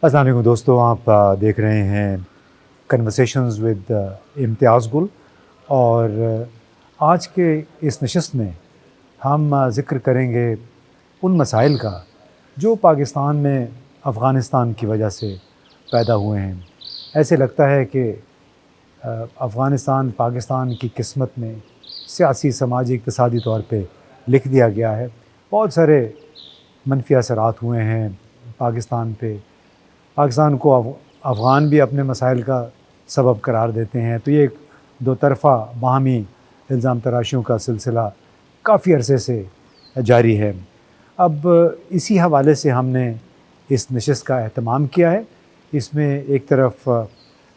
السلام علیکم دوستو، آپ دیکھ رہے ہیں کنورسیشنز ود امتیاز گل، اور آج کے اس نشست میں ہم ذکر کریں گے ان مسائل کا جو پاکستان میں افغانستان کی وجہ سے پیدا ہوئے ہیں۔ ایسے لگتا ہے کہ افغانستان پاکستان کی قسمت میں سیاسی، سماجی، اقتصادی طور پہ لکھ دیا گیا ہے۔ بہت سارے منفی اثرات ہوئے ہیں پاکستان پہ۔ پاکستان کو افغان بھی اپنے مسائل کا سبب قرار دیتے ہیں، تو یہ ایک دو طرفہ باہمی الزام تراشیوں کا سلسلہ کافی عرصے سے جاری ہے۔ اب اسی حوالے سے ہم نے اس نشست کا اہتمام کیا ہے۔ اس میں ایک طرف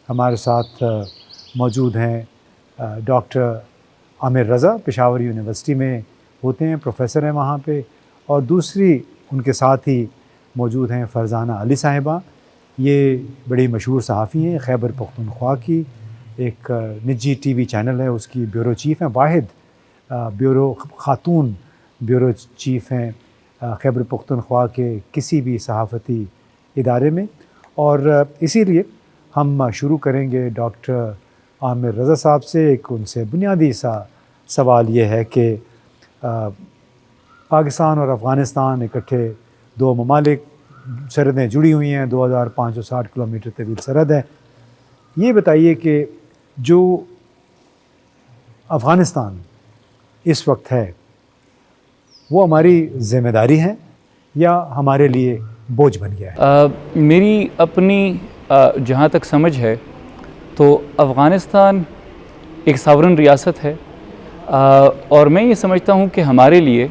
ہمارے ساتھ موجود ہیں ڈاکٹر عامر رضا، پشاور یونیورسٹی میں ہوتے ہیں، پروفیسر ہیں وہاں پہ، اور دوسری ان کے ساتھ ہی موجود ہیں فرزانہ علی صاحبہ۔ یہ بڑی مشہور صحافی ہیں، خیبر پختونخوا کی ایک نجی ٹی وی چینل ہے، اس کی بیورو چیف ہیں، واحد خاتون بیورو چیف ہیں خیبر پختونخوا کے کسی بھی صحافتی ادارے میں۔ اور اسی لیے ہم شروع کریں گے ڈاکٹر عامر رضا صاحب سے۔ ایک ان سے بنیادی سا سوال یہ ہے کہ پاکستان اور افغانستان اکٹھے دو ممالک، سرحدیں جڑی ہوئی ہیں، 2560 کلومیٹر طویل سرحد ہے۔ یہ بتائیے کہ جو افغانستان اس وقت ہے وہ ہماری ذمہ داری ہے یا ہمارے لیے بوجھ بن گیا ہے؟ میری اپنی جہاں تک سمجھ ہے تو افغانستان ایک ساورن ریاست ہے، اور میں یہ سمجھتا ہوں کہ ہمارے لیے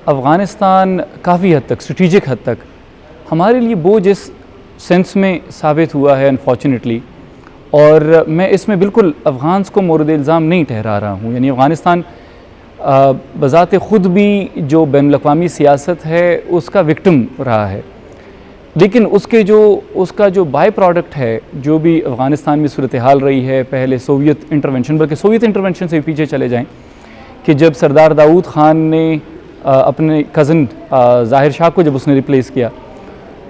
افغانستان کافی حد تک، اسٹریٹجک حد تک ہمارے لیے بوجھ اس سینس میں ثابت ہوا ہے انفارچونیٹلی، اور میں اس میں بالکل افغانس کو مورد الزام نہیں ٹھہرا رہا ہوں۔ یعنی افغانستان بذات خود بھی جو بین الاقوامی سیاست ہے اس کا وکٹم رہا ہے، لیکن اس کا جو بائی پروڈکٹ ہے، جو بھی افغانستان میں صورتحال رہی ہے، پہلے سوویت انٹرونشن، بلکہ سوویت انٹرونشن سے پیچھے چلے جائیں کہ جب سردار داؤد خان نے اپنے کزن ظاہر شاہ کو جب اس نے ریپلیس کیا،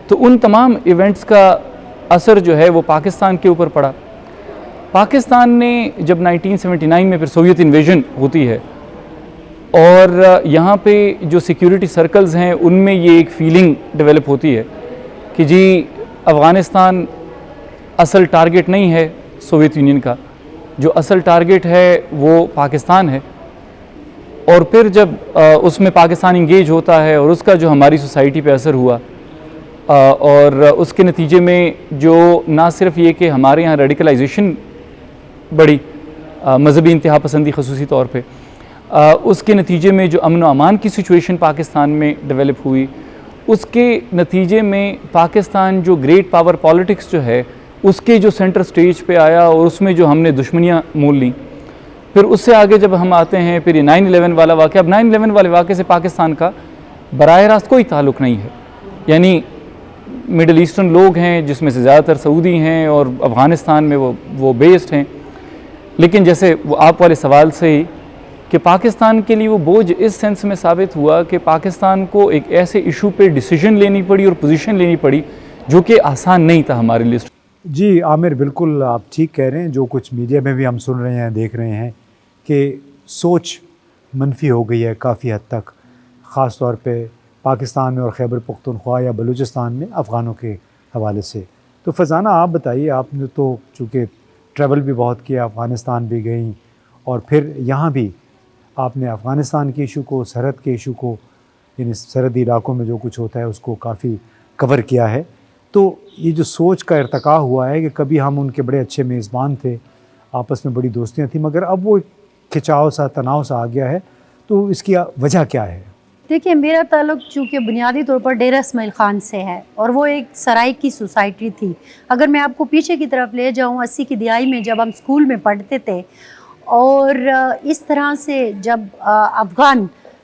تو ان تمام ایونٹس کا اثر جو ہے وہ پاکستان کے اوپر پڑا۔ پاکستان نے جب 1979 میں پھر سوویت انویژن ہوتی ہے، اور یہاں پہ جو سیکیورٹی سرکلز ہیں ان میں یہ ایک فیلنگ ڈیولپ ہوتی ہے کہ جی افغانستان اصل ٹارگٹ نہیں ہے سوویت یونین کا، جو اصل ٹارگٹ ہے وہ پاکستان ہے۔ اور پھر جب اس میں پاکستان انگیج ہوتا ہے اور اس کا جو ہماری سوسائٹی پہ اثر ہوا، اور اس کے نتیجے میں جو نہ صرف یہ کہ ہمارے یہاں ریڈیکلائزیشن بڑی، مذہبی انتہا پسندی خصوصی طور پہ، اس کے نتیجے میں جو امن و امان کی سچویشن پاکستان میں ڈیولپ ہوئی، اس کے نتیجے میں پاکستان جو گریٹ پاور پالیٹکس جو ہے اس کے جو سینٹر سٹیج پہ آیا، اور اس میں جو ہم نے دشمنیاں مول لیں۔ پھر اس سے آگے جب ہم آتے ہیں پھر یہ 9/11 والا واقعہ۔ اب 9/11 والے واقعے سے پاکستان کا براہ راست کوئی تعلق نہیں ہے، یعنی مڈل ایسٹرن لوگ ہیں جس میں سے زیادہ تر سعودی ہیں اور افغانستان میں وہ بیسڈ ہیں، لیکن جیسے وہ آپ والے سوال سے ہی کہ پاکستان کے لیے وہ بوجھ اس سینس میں ثابت ہوا کہ پاکستان کو ایک ایسے ایشو پہ ڈیسیجن لینی پڑی اور پوزیشن لینی پڑی جو کہ آسان نہیں تھا ہمارے لیے۔ جی عامر، بالکل آپ ٹھیک کہہ رہے ہیں۔ جو کچھ میڈیا میں بھی ہم سن رہے ہیں، دیکھ رہے ہیں کہ سوچ منفی ہو گئی ہے کافی حد تک، خاص طور پہ پاکستان میں اور خیبر پختونخوا یا بلوچستان میں افغانوں کے حوالے سے۔ تو فرزانہ آپ بتائیے، آپ نے تو چونکہ ٹریول بھی بہت کیا، افغانستان بھی گئیں، اور پھر یہاں بھی آپ نے افغانستان کے ایشو کو، سرحد کے ایشو کو، یعنی سرحدی علاقوں میں جو کچھ ہوتا ہے اس کو کافی کور کیا ہے۔ تو یہ جو سوچ کا ارتقاء ہوا ہے کہ کبھی ہم ان کے بڑے اچھے میزبان تھے، آپس میں بڑی دوستیاں تھیں، مگر اب وہ کھچاؤ سا، تناؤ سا آ گیا ہے، تو اس کی وجہ کیا ہے؟ دیکھیے، میرا تعلق چونکہ بنیادی طور پر ڈیرہ اسماعیل خان سے ہے، اور وہ ایک سرائی کی سوسائٹی تھی۔ اگر میں آپ کو پیچھے کی طرف لے جاؤں، 80 کی دہائی میں جب ہم اسکول میں پڑھتے تھے، اور اس طرح سے جب افغان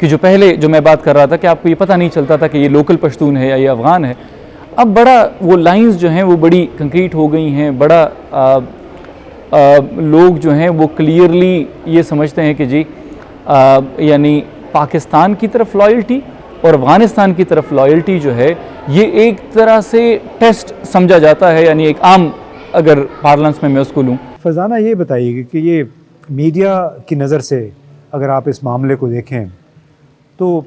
کہ جو پہلے جو میں بات کر رہا تھا کہ آپ کو یہ پتہ نہیں چلتا تھا کہ یہ لوکل پشتون ہے یا یہ افغان ہے، اب بڑا وہ لائنز جو ہیں وہ بڑی کنکریٹ ہو گئی ہیں، بڑا لوگ جو ہیں وہ کلیئرلی یہ سمجھتے ہیں کہ جی یعنی پاکستان کی طرف لائلٹی اور افغانستان کی طرف لائلٹی جو ہے یہ ایک طرح سے ٹیسٹ سمجھا جاتا ہے، یعنی ایک عام اگر پارلنس میں اس کو لوں۔ فرزانہ یہ بتائیے کہ یہ میڈیا کی نظر سے اگر آپ اس معاملے کو دیکھیں تو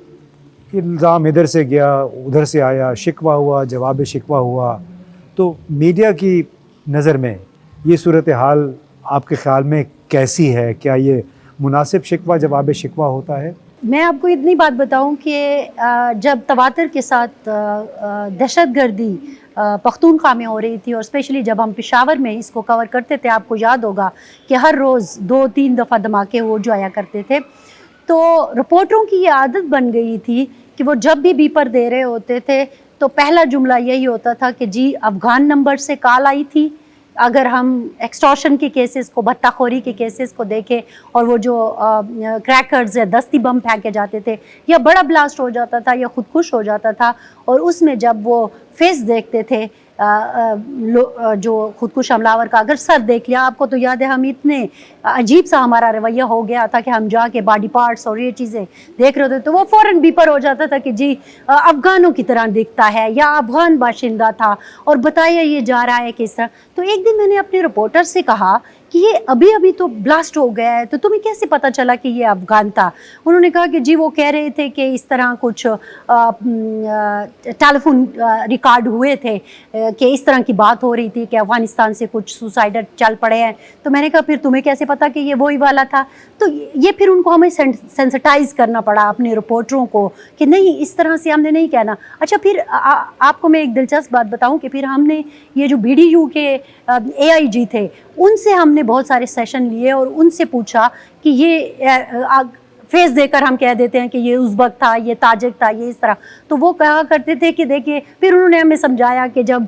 الزام ادھر سے گیا ادھر سے آیا، شکوہ ہوا، جواب شکوہ ہوا، تو میڈیا کی نظر میں یہ صورتحال آپ کے خیال میں کیسی ہے؟ کیا یہ مناسب شکوہ جواب شکوہ ہوتا ہے؟ میں آپ کو اتنی بات بتاؤں کہ جب تواتر کے ساتھ دہشت گردی پختونخوا میں ہو رہی تھی، اور اسپیشلی جب ہم پشاور میں اس کو کور کرتے تھے، آپ کو یاد ہوگا کہ ہر روز 2-3 دفعہ دھماکے ہو جایا کرتے تھے، تو رپورٹروں کی یہ عادت بن گئی تھی کہ وہ جب بھی بیپر دے رہے ہوتے تھے تو پہلا جملہ یہی ہوتا تھا کہ جی افغان نمبر سے کال آئی تھی۔ اگر ہم ایکسٹورشن کے کیسز کو، بھتہ خوری کے کیسز کو دیکھیں، اور وہ جو کریکرز یا دستی بم پھینکے جاتے تھے یا بڑا بلاسٹ ہو جاتا تھا یا خودکش ہو جاتا تھا، اور اس میں جب وہ فیس دیکھتے تھے جو خودکش حملہ کا، اگر سر دیکھ لیا، آپ کو تو یاد ہے ہم اتنے عجیب سا ہمارا رویہ ہو گیا تھا کہ ہم جا کے باڈی پارٹس اور یہ چیزیں دیکھ رہے تھے تو وہ فوراً بیپر ہو جاتا تھا کہ جی افغانوں کی طرح دکھتا ہے یا افغان باشندہ تھا، اور بتایا یہ جا رہا ہے کس طرح۔ تو ایک دن میں نے اپنے رپورٹر سے کہا کہ یہ ابھی تو بلاسٹ ہو گیا ہے، تو تمہیں کیسے پتہ چلا کہ یہ افغان تھا؟ انہوں نے کہا کہ جی وہ کہہ رہے تھے کہ اس طرح کچھ ٹیلی فون ریکارڈ ہوئے تھے کہ اس طرح کی بات ہو رہی تھی کہ افغانستان سے کچھ سوسائڈر چل پڑے ہیں۔ تو میں نے کہا پھر تمہیں کیسے پتا کہ یہ وہی والا تھا؟ تو یہ پھر ان کو ہمیں سینسٹائز کرنا پڑا اپنے رپورٹروں کو کہ نہیں، اس طرح سے ہم نے نہیں کہنا۔ اچھا، پھر آپ کو میں ایک دلچسپ بات بتاؤں کہ پھر ہم نے یہ جو BDU کے AIG تھے، ان سے ہم نے بہت سارے سیشن لیے اور ان سے پوچھا کہ یہ فیس دے کر ہم کہہ دیتے ہیں کہ یہ ازبک تھا، یہ تاجک تھا، یہ اس طرح، تو وہ کہا کرتے تھے کہ دیکھیے، پھر انہوں نے ہمیں سمجھایا کہ جب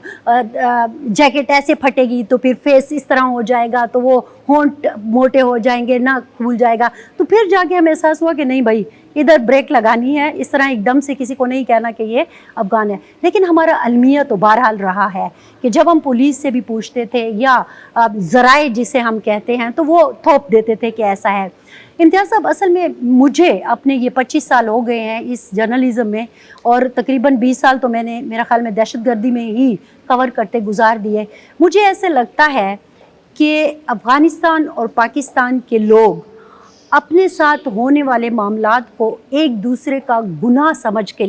جیکٹ ایسے پھٹے گی تو پھر فیس اس طرح ہو جائے گا، تو وہ ہونٹ موٹے ہو جائیں گے، نہ کھول جائے گا۔ تو پھر جا کے ہمیں احساس ہوا کہ نہیں بھائی، ادھر بریک لگانی ہے، اس طرح ایک دم سے کسی کو نہیں کہنا کہ یہ افغان ہے۔ لیکن ہمارا المیہ تو بہرحال رہا ہے کہ جب ہم پولیس سے بھی پوچھتے تھے یا ذرائع جسے ہم کہتے ہیں، تو وہ تھوپ دیتے تھے کہ ایسا ہے۔ امتیاز صاحب، اصل میں مجھے اپنے یہ 25 سال ہو گئے ہیں اس جرنلزم میں، اور تقریباً 20 سال تو میں نے میرا خیال میں دہشت گردی میں ہی کور کرتے گزار دیے۔ مجھے ایسے لگتا ہے کہ افغانستان اور پاکستان کے لوگ اپنے ساتھ ہونے والے معاملات کو ایک دوسرے کا گناہ سمجھ کے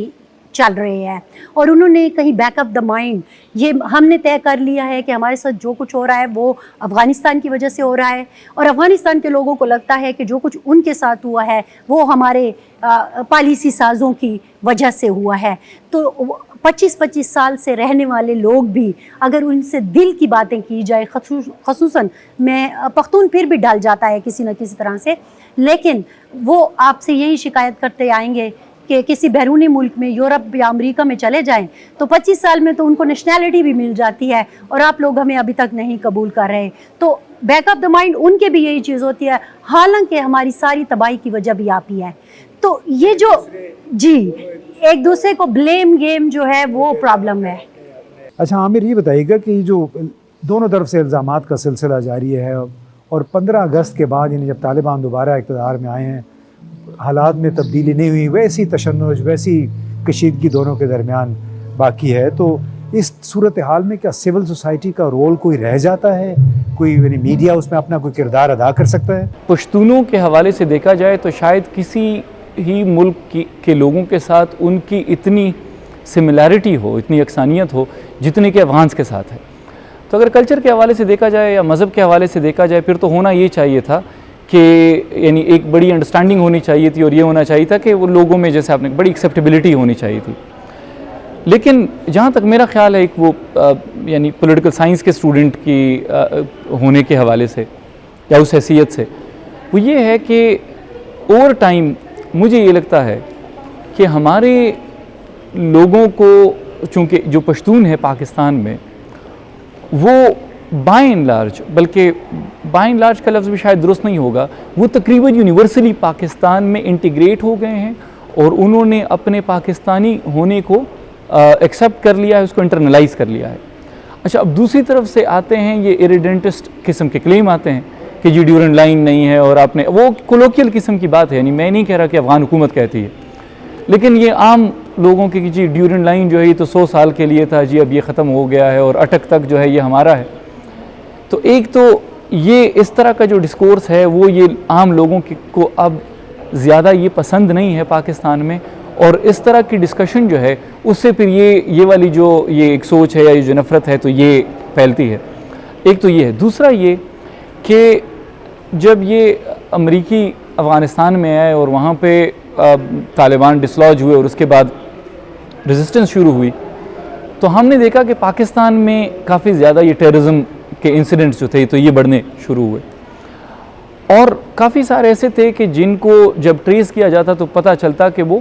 چل رہے ہیں، اور انہوں نے کہیں بیک اپ دا مائنڈ یہ ہم نے طے کر لیا ہے کہ ہمارے ساتھ جو کچھ ہو رہا ہے وہ افغانستان کی وجہ سے ہو رہا ہے، اور افغانستان کے لوگوں کو لگتا ہے کہ جو کچھ ان کے ساتھ ہوا ہے وہ ہمارے پالیسی سازوں کی وجہ سے ہوا ہے۔ تو 25 سال سے رہنے والے لوگ بھی اگر ان سے دل کی باتیں کی جائے، خصوصاً میں پختون پھر بھی ڈال جاتا ہے کسی نہ کسی طرح سے، لیکن وہ آپ سے یہی شکایت کرتے آئیں گے کہ کسی بیرونی ملک میں، یورپ یا امریکہ میں چلے جائیں تو 25 سال میں تو ان کو نیشنلٹی بھی مل جاتی ہے، اور آپ لوگ ہمیں ابھی تک نہیں قبول کر رہے۔ تو back up the mind in کے بھی یہی چیز ہوتی ہے، حالانکہ ہماری ساری تباہی کی وجہ بھی آپ ہی ہے۔ تو یہ جو جی ایک دوسرے کو بلیم گیم جو ہے وہ پرابلم ہے۔ اچھا عامر، یہ بتائیے گا کہ جو دونوں طرف سے الزامات کا سلسلہ جاری ہے، اور 15 اگست کے بعد یعنی جب طالبان دوبارہ اقتدار میں آئے ہیں، حالات میں تبدیلی نہیں ہوئی، ویسی تشنج، ویسی کشیدگی دونوں کے درمیان باقی ہے، تو اس صورتحال میں کیا سول سوسائٹی کا رول کوئی رہ جاتا ہے؟ کوئی یعنی میڈیا اس میں اپنا کوئی کردار ادا کر سکتا ہے؟ پشتونوں کے حوالے سے دیکھا جائے تو شاید کسی ہی ملک کے لوگوں کے ساتھ ان کی اتنی سملیرٹی ہو، اتنی یکسانیت ہو جتنی کہ افغانس کے ساتھ ہے۔ تو اگر کلچر کے حوالے سے دیکھا جائے یا مذہب کے حوالے سے دیکھا جائے، پھر تو ہونا یہ چاہیے تھا کہ یعنی ایک بڑی انڈرسٹینڈنگ ہونی چاہیے تھی، اور یہ ہونا چاہیے تھا کہ وہ لوگوں میں جیسے آپ نے بڑی ایکسیپٹیبلٹی ہونی چاہیے تھی۔ لیکن جہاں تک میرا خیال ہے، ایک وہ یعنی پولیٹیکل سائنس کے اسٹوڈنٹ کی ہونے کے حوالے سے یا اس حیثیت سے، وہ یہ ہے کہ اوور ٹائم مجھے یہ لگتا ہے کہ ہمارے لوگوں کو، چونکہ جو پشتون ہے پاکستان میں، وہ بائی اینڈ لارج، بلکہ بائی اینڈ لارج کا لفظ بھی شاید درست نہیں ہوگا، وہ تقریباً یونیورسلی پاکستان میں انٹیگریٹ ہو گئے ہیں، اور انہوں نے اپنے پاکستانی ہونے کو ایکسیپٹ کر لیا ہے, اس کو انٹرنلائز کر لیا ہے. اچھا, اب دوسری طرف سے آتے ہیں یہ ایریڈنٹسٹ قسم کے کلیم آتے ہیں کہ جی ڈیورنٹ لائن نہیں ہے, اور آپ نے وہ کولوکیل قسم کی بات ہے, یعنی میں نہیں کہہ رہا کہ افغان حکومت کہتی ہے, لیکن یہ عام لوگوں کی کہ جی ڈیورنٹ لائن جو ہے یہ تو 100 سال کے لیے تھا, جی اب یہ ختم ہو گیا ہے, اور اٹک تک جو ہے یہ ہمارا ہے. تو ایک تو یہ اس طرح کا جو ڈسکورس ہے وہ یہ عام لوگوں کو اب زیادہ یہ پسند نہیں ہے پاکستان میں, اور اس طرح کی ڈسکشن جو ہے اس سے پھر یہ والی جو یہ ایک سوچ ہے یا یہ جو نفرت ہے تو یہ پھیلتی ہے. ایک تو یہ ہے. دوسرا یہ کہ جب یہ امریکی افغانستان میں آئے اور وہاں پہ طالبان ڈسلوج ہوئے اور اس کے بعد ریزسٹنس شروع ہوئی, تو ہم نے دیکھا کہ پاکستان میں کافی زیادہ یہ ٹیررزم کے انسیڈنٹس جو تھے تو یہ بڑھنے شروع ہوئے, اور کافی سارے ایسے تھے کہ جن کو جب ٹریس کیا جاتا تو پتہ چلتا کہ وہ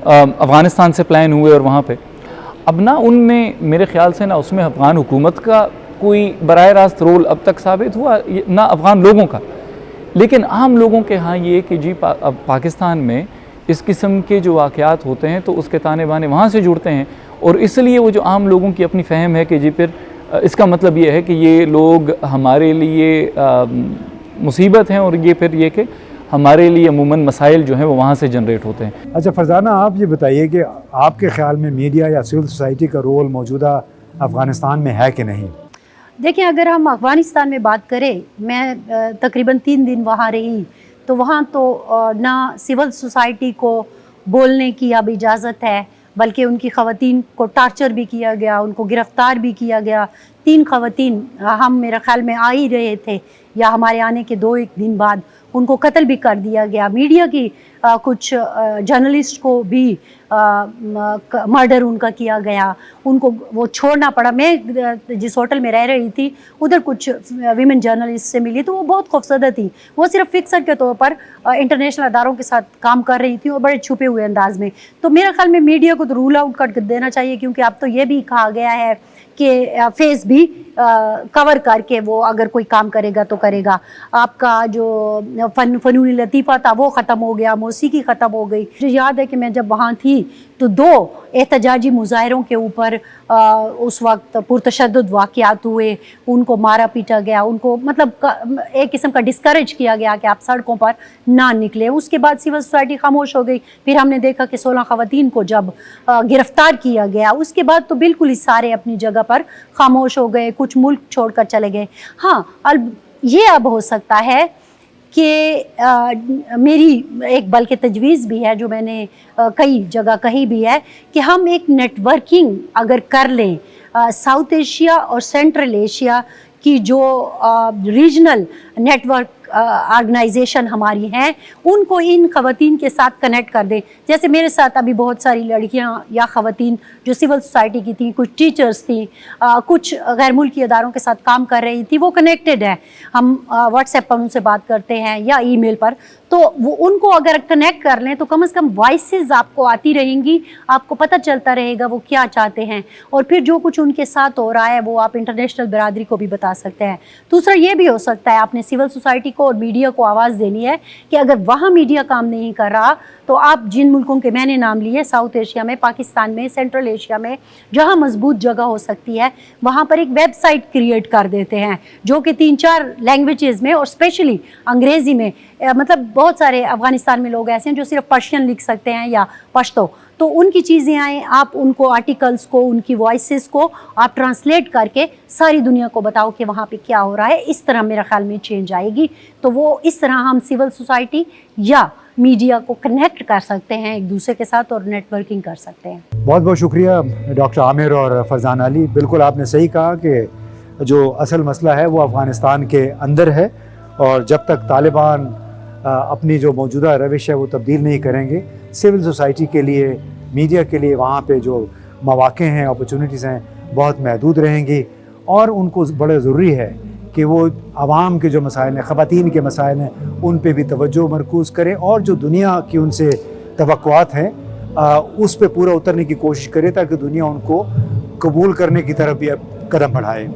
افغانستان سے پلان ہوئے اور وہاں پہ. اب نہ ان میں میرے خیال سے نہ اس میں افغان حکومت کا کوئی براہ راست رول اب تک ثابت ہوا, نہ افغان لوگوں کا, لیکن عام لوگوں کے ہاں یہ کہ جی پاکستان میں اس قسم کے جو واقعات ہوتے ہیں تو اس کے تانے بانے وہاں سے جڑتے ہیں, اور اس لیے وہ جو عام لوگوں کی اپنی فہم ہے کہ جی پھر اس کا مطلب یہ ہے کہ یہ لوگ ہمارے لیے مصیبت ہیں, اور یہ پھر یہ کہ ہمارے لیے عموماً مسائل جو ہیں وہ وہاں سے جنریٹ ہوتے ہیں. اچھا فرزانہ, آپ یہ بتائیے کہ آپ کے خیال میں میڈیا یا سول سوسائٹی کا رول موجودہ افغانستان میں ہے کہ نہیں؟ دیکھیں, اگر ہم افغانستان میں بات کریں, میں تقریباً 3 دن وہاں رہی, تو وہاں تو نہ سول سوسائٹی کو بولنے کی اب اجازت ہے, بلکہ ان کی خواتین کو ٹارچر بھی کیا گیا, ان کو گرفتار بھی کیا گیا. 3 خواتین ہم میرا خیال میں آ ہی رہے تھے یا ہمارے آنے کے 2-1 دن بعد ان کو قتل بھی کر دیا گیا. میڈیا کی کچھ جرنلسٹ کو بھی مرڈر ان کا کیا گیا, ان کو وہ چھوڑنا پڑا. میں جس ہوٹل میں رہ رہی تھی ادھر کچھ ویمن جرنلسٹ سے ملی تو وہ بہت خوفزدہ تھی. وہ صرف فکسر کے طور پر انٹرنیشنل اداروں کے ساتھ کام کر رہی تھی اور بڑے چھپے ہوئے انداز میں. تو میرا خیال میں میڈیا کو تو رول آؤٹ کر دینا چاہیے, کیونکہ اب تو یہ بھی کہا گیا ہے کہ فیس بھی کور کر کے وہ اگر کوئی کام کرے گا تو کرے گا. آپ کا جو فنون لطیفہ تھا وہ ختم ہو گیا, موسیقی ختم ہو گئی. مجھے یاد ہے کہ میں جب وہاں تھی تو 2 احتجاجی مظاہروں کے اوپر اس وقت پرتشدد واقعات ہوئے, ان کو مارا پیٹا گیا, ان کو مطلب ایک قسم کا ڈسکریج کیا گیا کہ آپ سڑکوں پر نہ نکلے. اس کے بعد سول سوسائٹی خاموش ہو گئی. پھر ہم نے دیکھا کہ 16 خواتین کو جب گرفتار کیا گیا, اس کے بعد تو بالکل ہی سارے اپنی جگہ پر خاموش ہو گئے, کچھ ملک چھوڑ کر چلے گئے. ہاں, یہ اب ہو سکتا ہے کہ میری ایک بلکہ تجویز بھی ہے جو میں نے کئی جگہ کہی بھی ہے کہ ہم ایک نیٹ ورکنگ اگر کر لیں ساؤتھ ایشیا اور سینٹرل ایشیا کی جو ریجنل نیٹ ورک آرگنائزیشن ہماری ہیں, ان کو ان خواتین کے ساتھ کنیکٹ کر دیں. جیسے میرے ساتھ ابھی بہت ساری لڑکیاں یا خواتین جو سول سوسائٹی کی تھیں, کچھ ٹیچرز تھیں, کچھ غیر ملکی اداروں کے ساتھ کام کر رہی تھی, وہ کنیکٹڈ ہیں. ہم واٹس ایپ پر ان سے بات کرتے ہیں یا ای میل پر, تو وہ ان کو اگر کنیکٹ کر لیں تو کم از کم وائسز آپ کو آتی رہیں گی, آپ کو پتہ چلتا رہے گا وہ کیا چاہتے ہیں, اور پھر جو کچھ ان کے ساتھ ہو رہا ہے وہ آپ انٹرنیشنل برادری کو بھی بتا سکتے ہیں. دوسرا یہ بھی ہو سکتا ہے آپ نے سول سوسائٹی کو اور میڈیا کو آواز دینی ہے کہ اگر وہاں میڈیا کام نہیں کر رہا تو آپ جن ملکوں کے میں نے نام لیے, ساؤتھ ایشیا میں, پاکستان میں, سینٹرل ایشیا میں, جہاں مضبوط جگہ ہو سکتی ہے وہاں پر ایک ویب سائٹ کریٹ کر دیتے ہیں جو کہ 3-4 لینگویجز میں اور اسپیشلی انگریزی میں, مطلب بہت سارے افغانستان میں لوگ ایسے ہیں جو صرف پرشین لکھ سکتے ہیں یا پشتو, تو ان کی چیزیں آئیں, آپ ان کو آرٹیکلز کو, ان کی وائسز کو آپ ٹرانسلیٹ کر کے ساری دنیا کو بتاؤ کہ وہاں پہ کیا ہو رہا ہے. اس طرح میرا خیال میں چینج آئے گی. تو وہ اس طرح ہم سول سوسائٹی یا میڈیا کو کنیکٹ کر سکتے ہیں ایک دوسرے کے ساتھ اور نیٹ ورکنگ کر سکتے ہیں. بہت بہت شکریہ ڈاکٹر عامر اور فرزانہ علی. بالکل آپ نے صحیح کہا کہ جو اصل مسئلہ ہے وہ افغانستان کے اندر ہے, اور جب تک طالبان اپنی جو موجودہ روش ہے وہ تبدیل نہیں کریں گے, سول سوسائٹی کے لیے, میڈیا کے لیے وہاں پہ جو مواقع ہیں, اپرچونیٹیز ہیں, بہت محدود رہیں گی. اور ان کو بڑا ضروری ہے کہ وہ عوام کے جو مسائل ہیں, خواتین کے مسائل ہیں, ان پہ بھی توجہ مرکوز کریں, اور جو دنیا کی ان سے توقعات ہیں اس پہ پورا اترنے کی کوشش کرے تاکہ دنیا ان کو قبول کرنے کی طرف بھی قدم بڑھائے.